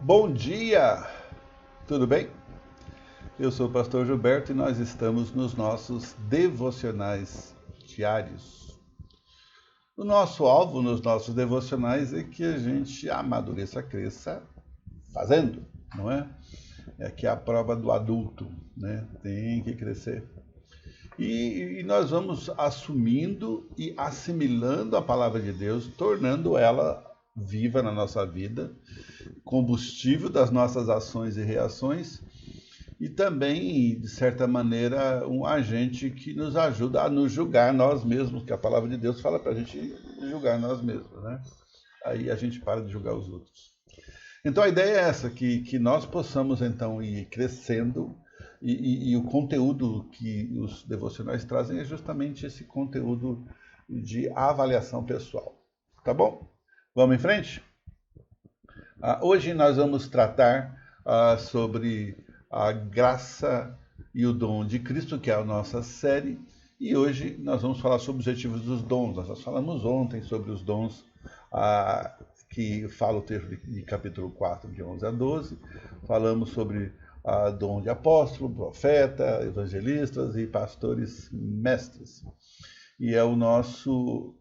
Bom dia, tudo bem? Eu sou o pastor Gilberto e nós estamos nos nossos devocionais diários. O nosso alvo nos nossos devocionais é que a gente amadureça, cresça fazendo, não é? É que é a prova do adulto, né? Tem que crescer. E nós vamos assumindo e assimilando a palavra de Deus, tornando ela viva na nossa vida, combustível das nossas ações e reações, e também, de certa maneira, um agente que nos ajuda a nos julgar nós mesmos, que a palavra de Deus fala para a gente julgar nós mesmos, né? Aí a gente para de julgar os outros. Então a ideia é essa, que nós possamos então ir crescendo, e o conteúdo que os devocionais trazem é justamente esse conteúdo de avaliação pessoal. Tá bom? Vamos em frente? Hoje nós vamos tratar sobre a graça e o dom de Cristo, que é a nossa série, e hoje nós vamos falar sobre os objetivos dos dons. Nós falamos ontem sobre os dons que fala o texto de capítulo 4, de 11 a 12, falamos sobre dom de apóstolo, profeta, evangelistas e pastores mestres. E é o nosso...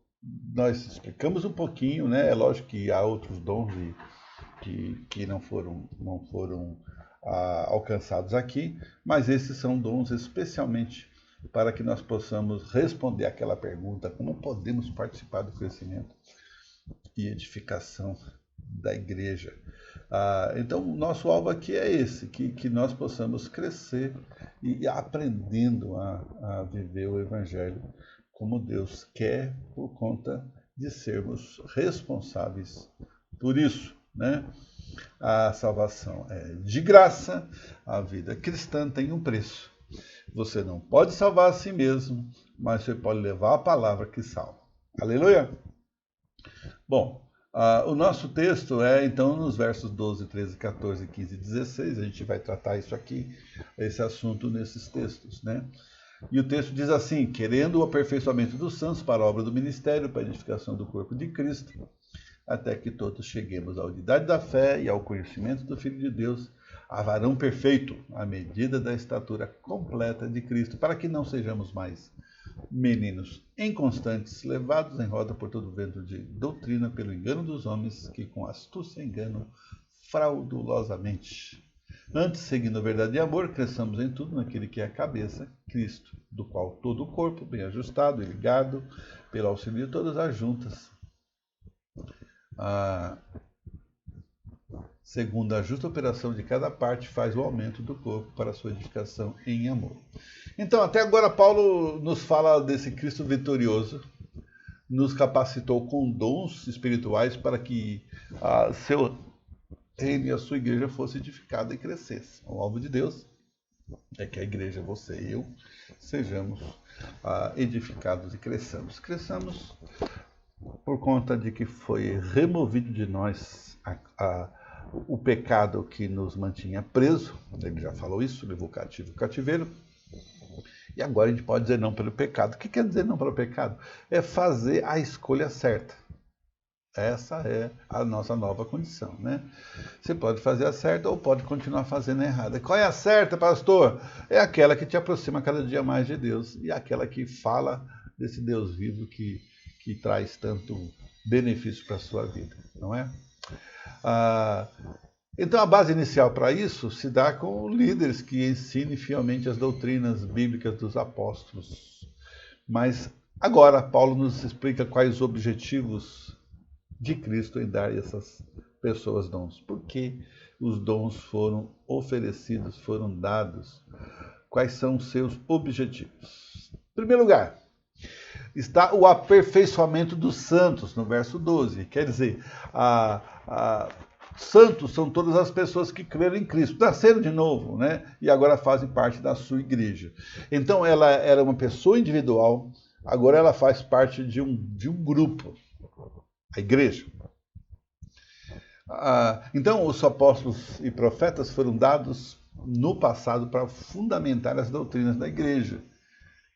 Nós explicamos um pouquinho, né? É lógico que há outros dons que não foram alcançados aqui, mas esses são dons especialmente para que nós possamos responder aquela pergunta: como podemos participar do crescimento e edificação da igreja? Então, o nosso alvo aqui é esse, que nós possamos crescer e aprendendo a viver o Evangelho como Deus quer, por conta de sermos responsáveis por isso, né? A salvação é de graça, a vida cristã tem um preço. Você não pode salvar a si mesmo, mas você pode levar a palavra que salva. Aleluia! Bom, o nosso texto é então nos versos 12, 13, 14, 15 e 16. A gente vai tratar isso aqui, esse assunto nesses textos, né? E o texto diz assim: querendo o aperfeiçoamento dos santos para a obra do ministério, para a edificação do corpo de Cristo, até que todos cheguemos à unidade da fé e ao conhecimento do Filho de Deus, a varão perfeito, à medida da estatura completa de Cristo, para que não sejamos mais meninos inconstantes, levados em roda por todo vento de doutrina, pelo engano dos homens, que com astúcia enganam fraudulosamente. Antes, seguindo a verdade e amor, cresçamos em tudo naquele que é a cabeça, Cristo, do qual todo o corpo, bem ajustado e ligado, pelo auxílio de todas as juntas, segundo a justa operação de cada parte, faz o aumento do corpo para a sua edificação em amor. Então, até agora, Paulo nos fala desse Cristo vitorioso, nos capacitou com dons espirituais para que seu reino e a sua igreja fosse edificada e crescesse. O alvo de Deus é que a igreja, você e eu, sejamos edificados e cresçamos. Cresçamos por conta de que foi removido de nós o pecado que nos mantinha preso. Ele já falou isso, levou cativo o cativeiro. E agora a gente pode dizer não pelo pecado. O que quer dizer não pelo pecado? É fazer a escolha certa. Essa é a nossa nova condição, né? Você pode fazer a certa ou pode continuar fazendo a errada. Qual é a certa, pastor? É aquela que te aproxima cada dia mais de Deus e aquela que fala desse Deus vivo que traz tanto benefício para a sua vida, não é? Então a base inicial para isso se dá com líderes que ensinem fielmente as doutrinas bíblicas dos apóstolos. Mas agora Paulo nos explica quais os objetivos de Cristo em dar a essas pessoas dons. Por que os dons foram oferecidos, foram dados? Quais são os seus objetivos? Em primeiro lugar, está o aperfeiçoamento dos santos, no verso 12. Quer dizer, santos são todas as pessoas que creram em Cristo, nasceram de novo, né? E agora fazem parte da sua igreja. Então ela era uma pessoa individual, agora ela faz parte de um grupo, a igreja. Então os apóstolos e profetas foram dados no passado para fundamentar as doutrinas da igreja.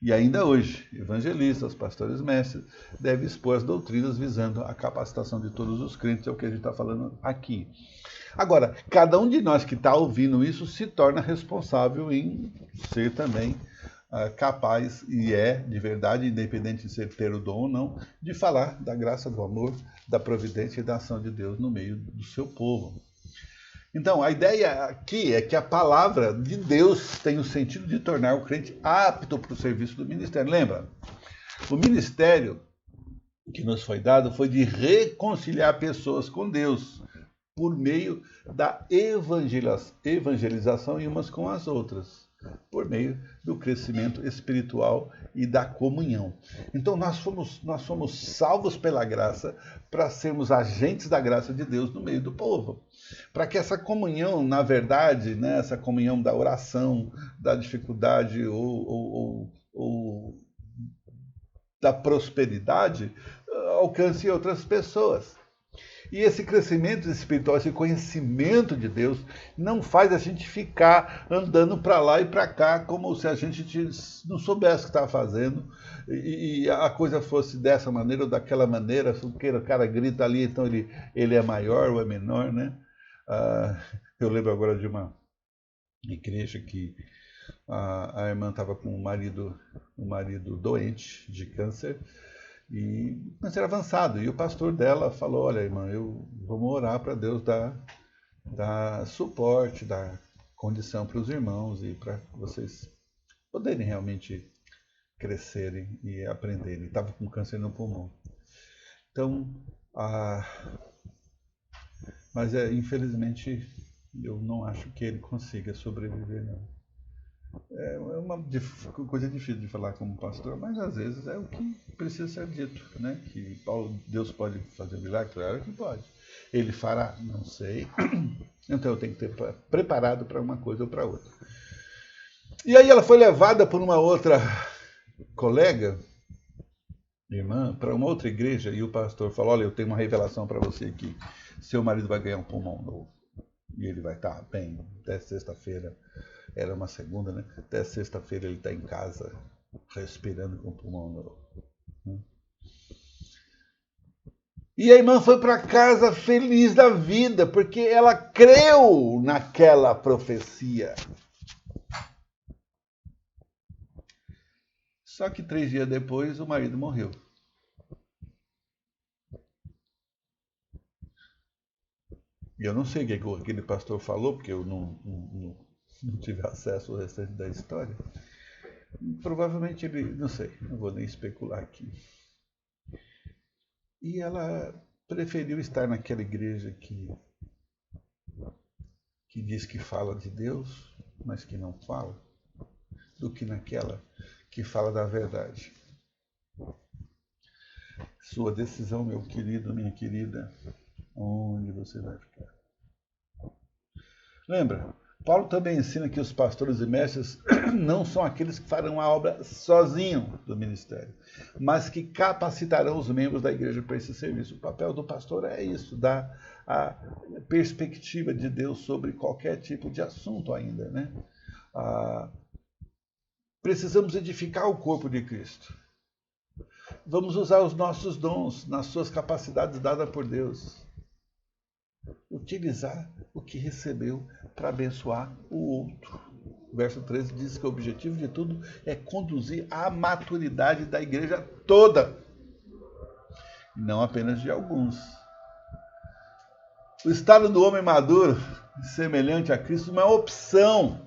E ainda hoje, evangelistas, pastores mestres, devem expor as doutrinas visando a capacitação de todos os crentes, é o que a gente está falando aqui. Agora, cada um de nós que está ouvindo isso se torna responsável em ser também capaz, e é de verdade, independente de ser ter o dom ou não, de falar da graça, do amor, da providência e da ação de Deus no meio do seu povo. Então, a ideia aqui é que a palavra de Deus tem o sentido de tornar o crente apto para o serviço do ministério. Lembra? O ministério que nos foi dado foi de reconciliar pessoas com Deus por meio da evangelização umas com as outras, por meio do crescimento espiritual e da comunhão. Então nós somos salvos pela graça para sermos agentes da graça de Deus no meio do povo. Para que essa comunhão, na verdade, né, essa comunhão da oração, da dificuldade ou da prosperidade, alcance outras pessoas. E esse crescimento espiritual, esse conhecimento de Deus, não faz a gente ficar andando para lá e para cá como se a gente não soubesse o que estava fazendo e a coisa fosse dessa maneira ou daquela maneira. O cara grita ali, então ele é maior ou é menor, né? Eu lembro agora de uma igreja que a irmã estava com um marido doente de câncer, e câncer avançado, e o pastor dela falou: olha, irmã, vamos orar para Deus dar suporte, dar condição para os irmãos e para vocês poderem realmente crescerem e aprenderem. Estava com câncer no pulmão. Então, mas infelizmente eu não acho que ele consiga sobreviver, não. É uma coisa difícil de falar como pastor, mas às vezes é o que precisa ser dito, né? Que Deus pode fazer milagre, claro que pode. Ele fará, não sei. Então eu tenho que ter preparado para uma coisa ou para outra. E aí ela foi levada por uma outra colega, irmã, para uma outra igreja, e o pastor falou: olha, eu tenho uma revelação para você aqui. Seu marido vai ganhar um pulmão novo. E ele vai estar bem até sexta-feira. Era uma segunda, né? Até sexta-feira ele está em casa, respirando com o pulmão novo. E a irmã foi para casa feliz da vida, porque ela creu naquela profecia. Só que 3 dias depois o marido morreu. E eu não sei o que aquele pastor falou, porque eu não tive acesso ao restante da história. Provavelmente ele, não sei, não vou nem especular aqui. E ela preferiu estar naquela igreja que diz que fala de Deus, mas que não fala, do que naquela que fala da verdade. Sua decisão, meu querido, minha querida, onde você vai ficar? Lembra? Paulo também ensina que os pastores e mestres não são aqueles que farão a obra sozinho do ministério, mas que capacitarão os membros da igreja para esse serviço. O papel do pastor é isso, dar a perspectiva de Deus sobre qualquer tipo de assunto ainda, né? Precisamos edificar o corpo de Cristo. Vamos usar os nossos dons nas suas capacidades dadas por Deus. Utilizar o que recebeu para abençoar o outro. O verso 13 diz que o objetivo de tudo é conduzir à maturidade da igreja toda, não apenas de alguns. O estado do homem maduro, semelhante a Cristo, não é uma opção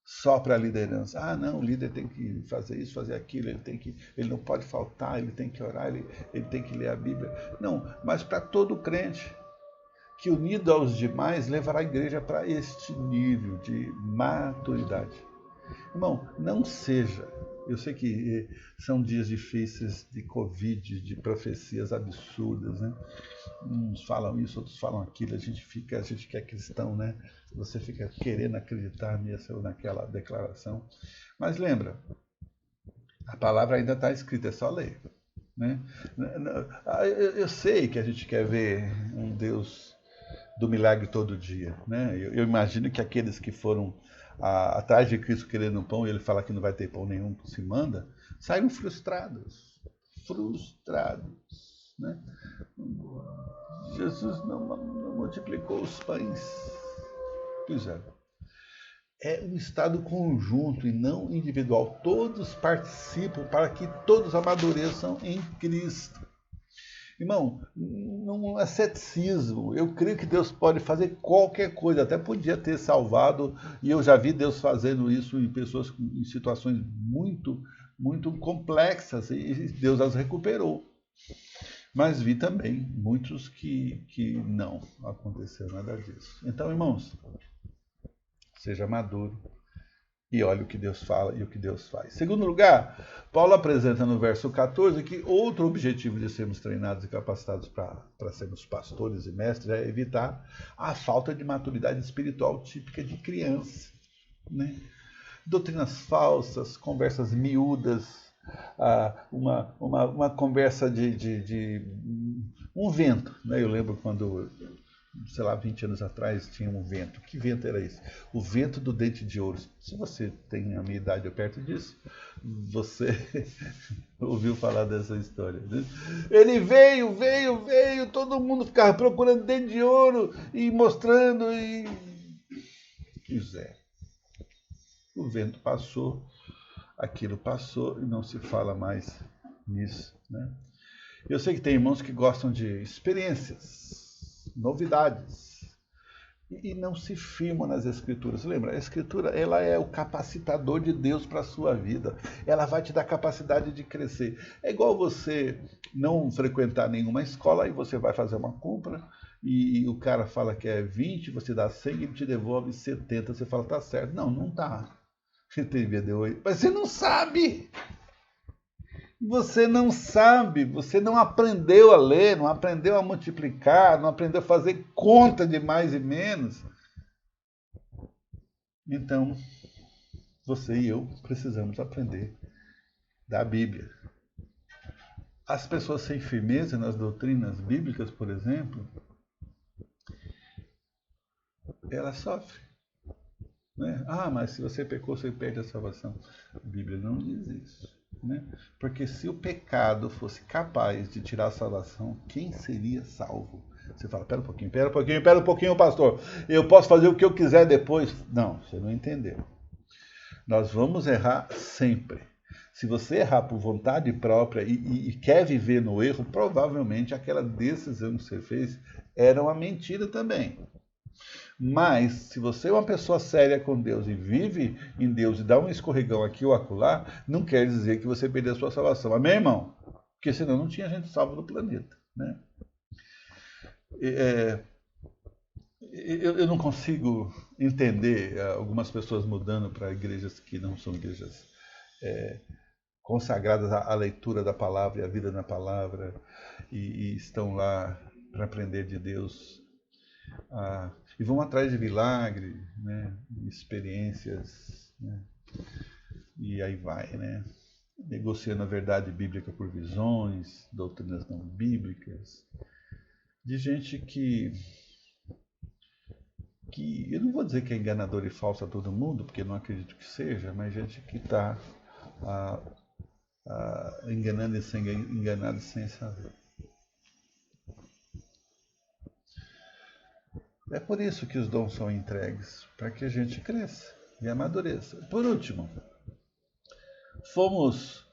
só para a liderança. Ah, não, o líder tem que fazer isso, fazer aquilo, ele não pode faltar, ele tem que orar, ele tem que ler a Bíblia. Não, mas para todo crente que, unido aos demais, levará a igreja para este nível de maturidade. Irmão, não seja... Eu sei que são dias difíceis de Covid, de profecias absurdas, né? Uns falam isso, outros falam aquilo, a gente que é cristão, né? Você fica querendo acreditar nessa ou naquela declaração. Mas lembra, a palavra ainda está escrita, é só ler, né? Eu sei que a gente quer ver um Deus do milagre todo dia, né? Eu imagino que aqueles que foram atrás de Cristo querendo pão, e ele fala que não vai ter pão nenhum, se manda, saíram frustrados, né? Jesus não multiplicou os pães. Pois é. É um estado conjunto e não individual. Todos participam para que todos amadureçam em Cristo. Irmão, não é ceticismo. Eu creio que Deus pode fazer qualquer coisa. Até podia ter salvado, e eu já vi Deus fazendo isso em pessoas em situações muito, muito complexas, e Deus as recuperou. Mas vi também muitos que não aconteceu nada disso. Então, irmãos, seja maduro e olhe o que Deus fala e o que Deus faz. Segundo lugar, Paulo apresenta no verso 14 que outro objetivo de sermos treinados e capacitados para sermos pastores e mestres é evitar a falta de maturidade espiritual típica de criança, né? Doutrinas falsas, conversas miúdas, uma conversa de um vento, né? Eu lembro quando, sei lá, 20 anos atrás tinha um vento. Que vento era esse? O vento do dente de ouro. Se você tem a minha idade ou perto disso, você ouviu falar dessa história, né? Ele veio, todo mundo ficava procurando dente de ouro e mostrando e... Pois é. O vento passou, aquilo passou e não se fala mais nisso, né? Eu sei que tem irmãos que gostam de experiências, novidades, e não se firmam nas Escrituras. Lembra, a Escritura ela é o capacitador de Deus para a sua vida. Ela vai te dar capacidade de crescer. É igual você não frequentar nenhuma escola e você vai fazer uma compra e o cara fala que é 20, você dá 100 e ele te devolve 70. Você fala, tá certo. Não, não tá. Mas você não sabe. Você não sabe, você não aprendeu a ler, não aprendeu a multiplicar, não aprendeu a fazer conta de mais e menos. Então, você e eu precisamos aprender da Bíblia. As pessoas sem firmeza nas doutrinas bíblicas, por exemplo, elas sofrem, né? Ah, mas se você pecou, você perde a salvação. A Bíblia não diz isso, né? Porque se o pecado fosse capaz de tirar a salvação, quem seria salvo? Você fala, pera um pouquinho, pastor. Eu posso fazer o que eu quiser depois. Não, você não entendeu. Nós vamos errar sempre. Se você errar por vontade própria e quer viver no erro, provavelmente aquela decisão que você fez era uma mentira também. Mas, se você é uma pessoa séria com Deus e vive em Deus e dá um escorregão aqui ou acolá, não quer dizer que você perdeu a sua salvação. Amém, irmão? Porque senão não tinha gente salva no planeta, né? Eu não consigo entender algumas pessoas mudando para igrejas que não são igrejas consagradas à leitura da palavra e à vida na palavra e estão lá para aprender de Deus. E vão atrás de milagre, né? Experiências, né? E aí vai, né? Negociando a verdade bíblica por visões, doutrinas não bíblicas, de gente que eu não vou dizer que é enganador e falso a todo mundo, porque eu não acredito que seja, mas gente que está enganando e sendo enganado sem saber. É por isso que os dons são entregues, para que a gente cresça e amadureça. Por último, fomos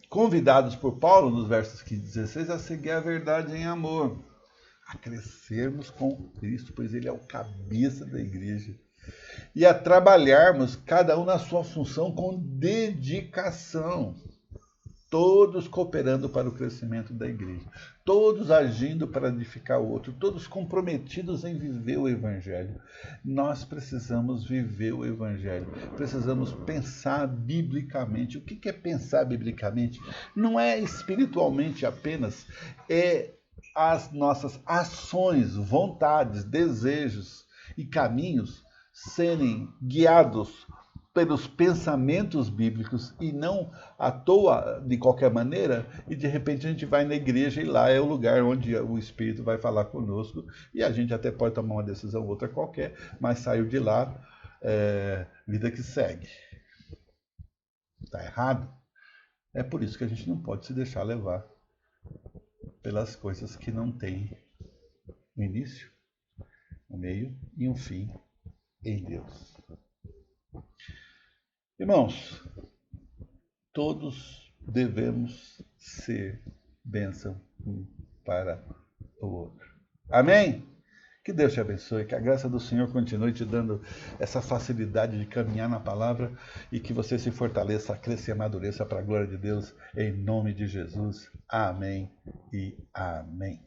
convidados por Paulo, nos versos 15 e 16, a seguir a verdade em amor, a crescermos com Cristo, pois Ele é o cabeça da igreja, e a trabalharmos cada um na sua função com dedicação, todos cooperando para o crescimento da igreja, todos agindo para edificar o outro, todos comprometidos em viver o Evangelho. Nós precisamos viver o Evangelho, precisamos pensar biblicamente. O que é pensar biblicamente? Não é espiritualmente apenas, é as nossas ações, vontades, desejos e caminhos serem guiados pelos pensamentos bíblicos e não à toa, de qualquer maneira, e de repente a gente vai na igreja e lá é o lugar onde o Espírito vai falar conosco e a gente até pode tomar uma decisão outra qualquer, mas saiu de lá, vida que segue. Está errado? É por isso que a gente não pode se deixar levar pelas coisas que não têm um início, um meio e um fim em Deus. Irmãos, todos devemos ser bênção um para o outro. Amém? Que Deus te abençoe, que a graça do Senhor continue te dando essa facilidade de caminhar na palavra e que você se fortaleça, cresça e amadureça para a glória de Deus, em nome de Jesus. Amém e amém.